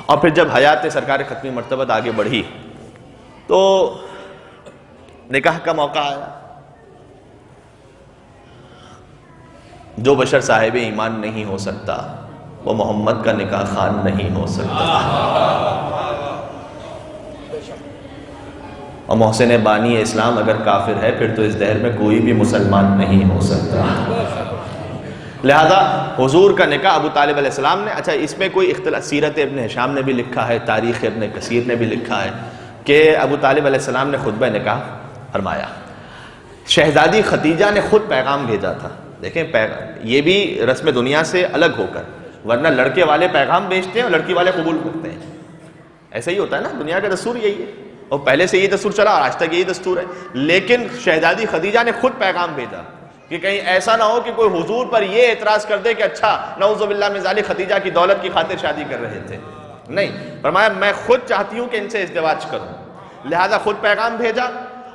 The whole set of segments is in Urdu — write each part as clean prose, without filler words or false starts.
اور پھر جب حیات سرکار ختمی مرتبت آگے بڑھی تو نکاح کا موقع آیا. جو بشر صاحب ایمان نہیں ہو سکتا وہ محمد کا نکاح خوان نہیں ہو سکتا. اور محسن بانی اسلام اگر کافر ہے پھر تو اس دہر میں کوئی بھی مسلمان نہیں ہو سکتا. لہذا حضور کا نکاح ابو طالب علیہ السلام نے، اچھا اس میں کوئی اختلاف، سیرت ابن ہشام نے بھی لکھا ہے، تاریخ ابن کثیر نے بھی لکھا ہے کہ ابو طالب علیہ السلام نے خطبہ نکاح فرمایا. شہزادی ختیجہ نے خود پیغام بھیجا تھا. دیکھیں یہ بھی رسم دنیا سے الگ ہو کر، ورنہ لڑکے والے پیغام بھیجتے ہیں اور لڑکی والے قبول کرتے ہیں. ایسا ہی ہوتا ہے نا، دنیا کا دستور یہی ہے، اور پہلے سے یہ دستور چلا اور آج تک یہی دستور ہے. لیکن شہزادی خدیجہ نے خود پیغام بھیجا کہ کہیں ایسا نہ ہو کہ کوئی حضور پر یہ اعتراض کر دے کہ اچھا نعوذ باللہ من ذالک خدیجہ کی دولت کی خاطر شادی کر رہے تھے. نہیں، فرمایا میں خود چاہتی ہوں کہ ان سے ازدواج کروں. لہذا خود پیغام بھیجا.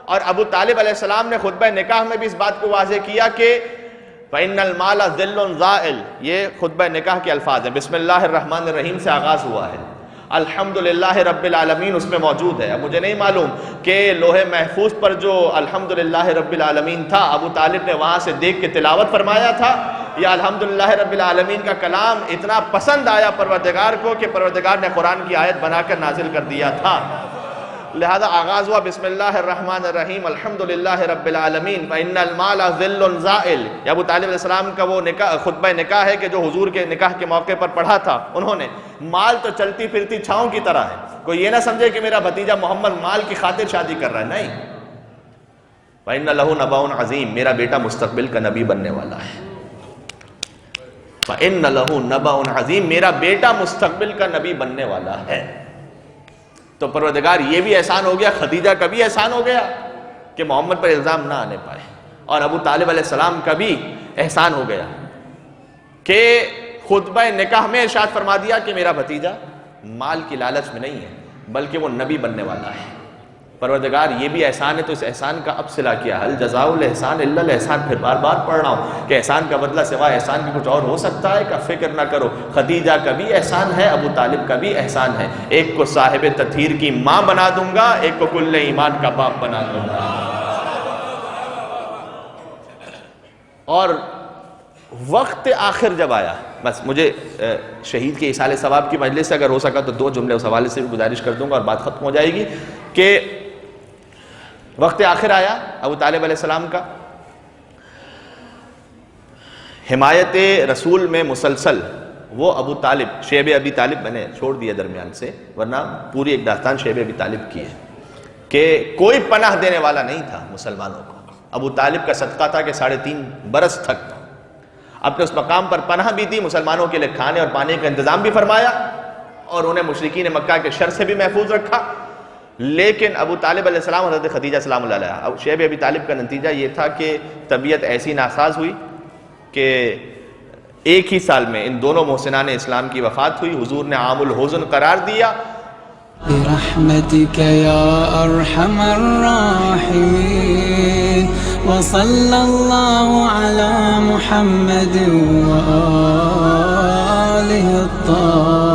اور ابو طالب علیہ السلام نے خطبہ نکاح میں بھی اس بات کو واضح کیا کہ فَإِنَّ الْمَالَ ذِلٌّ زَائِلٌ. یہ خطبہ نکاح کے الفاظ ہیں. بسم اللہ الرحمن الرحیم سے آغاز ہوا ہے. الحمدللہ رب العالمین اس میں موجود ہے. اب مجھے نہیں معلوم کہ لوح محفوظ پر جو الحمدللہ رب العالمین تھا ابو طالب نے وہاں سے دیکھ کے تلاوت فرمایا تھا، یا الحمدللہ رب العالمین کا کلام اتنا پسند آیا پروردگار کو کہ پروردگار نے قرآن کی آیت بنا کر نازل کر دیا تھا. لہذا آغاز ہوا بسم اللہ الرحمن الرحیم الحمدللہ رب العالمین فإن المال ذل زائل. یہ ابو طالب علیہ السلام کا وہ خطبہ نکاح ہے کہ جو حضور کے نکاح کے موقع پر پڑھا تھا انہوں نے. مال تو چلتی پھرتی چھاؤں کی طرح ہے. کوئی یہ نہ سمجھے کہ میرا بھتیجا محمد مال کی خاطر شادی کر رہا ہے، نہیں. فإن لہ نبأ عظیم، میرا بیٹا مستقبل کا نبی بننے والا ہے. فإن لہ نبأ عظیم، میرا بیٹا مستقبل کا نبی بننے والا ہے. تو پروردگار یہ بھی احسان ہو گیا، خدیجہ کا بھی احسان ہو گیا کہ محمد پر الزام نہ آنے پائے، اور ابو طالب علیہ السلام کا بھی احسان ہو گیا کہ خطبہ نکاح میں ارشاد فرما دیا کہ میرا بھتیجا مال کی لالچ میں نہیں ہے بلکہ وہ نبی بننے والا ہے. پروردگار یہ بھی احسان ہے تو اس احسان کا اب صلہ کیا. حل جزاء الاحسان الا الاحسان. پھر بار بار پڑھ رہا ہوں کہ احسان کا بدلہ سوائے احسان کی کچھ اور ہو سکتا ہے کا فکر نہ کرو. خدیجہ کا بھی احسان ہے، ابو طالب کا بھی احسان ہے. ایک کو صاحب تطہیر کی ماں بنا دوں گا، ایک کو کل ایمان کا باپ بنا دوں گا. اور وقت آخر جب آیا، بس مجھے شہید کے ایصال ثواب کی مجلس سے اگر ہو سکا تو 2 جملے اس حوالے سے بھی گزارش کر دوں گا اور بات ختم ہو جائے گی کہ وقت آخر آیا ابو طالب علیہ السلام کا. حمایت رسول میں مسلسل وہ ابو طالب، شیب ابی طالب میں نے چھوڑ دیا درمیان سے، ورنہ پوری ایک داستان شیب ابی طالب کی ہے کہ کوئی پناہ دینے والا نہیں تھا مسلمانوں کو. ابو طالب کا صدقہ تھا کہ 3.5 برس تک اپنے اس مقام پر پناہ بھی دی، مسلمانوں کے لیے کھانے اور پانی کا انتظام بھی فرمایا اور انہیں مشرکین مکہ کے شر سے بھی محفوظ رکھا. لیکن ابو طالب علیہ السلام حضرت خدیجہ سلام اللہ علیہ، شیب ابی طالب کا نتیجہ یہ تھا کہ طبیعت ایسی ناساز ہوئی کہ ایک ہی سال میں ان دونوں محسنان اسلام کی وفات ہوئی. حضور نے عام الحزن قرار دیا. برحمتك يا أرحم الراحمين وصلى الله على محمد وآله الطاهرين.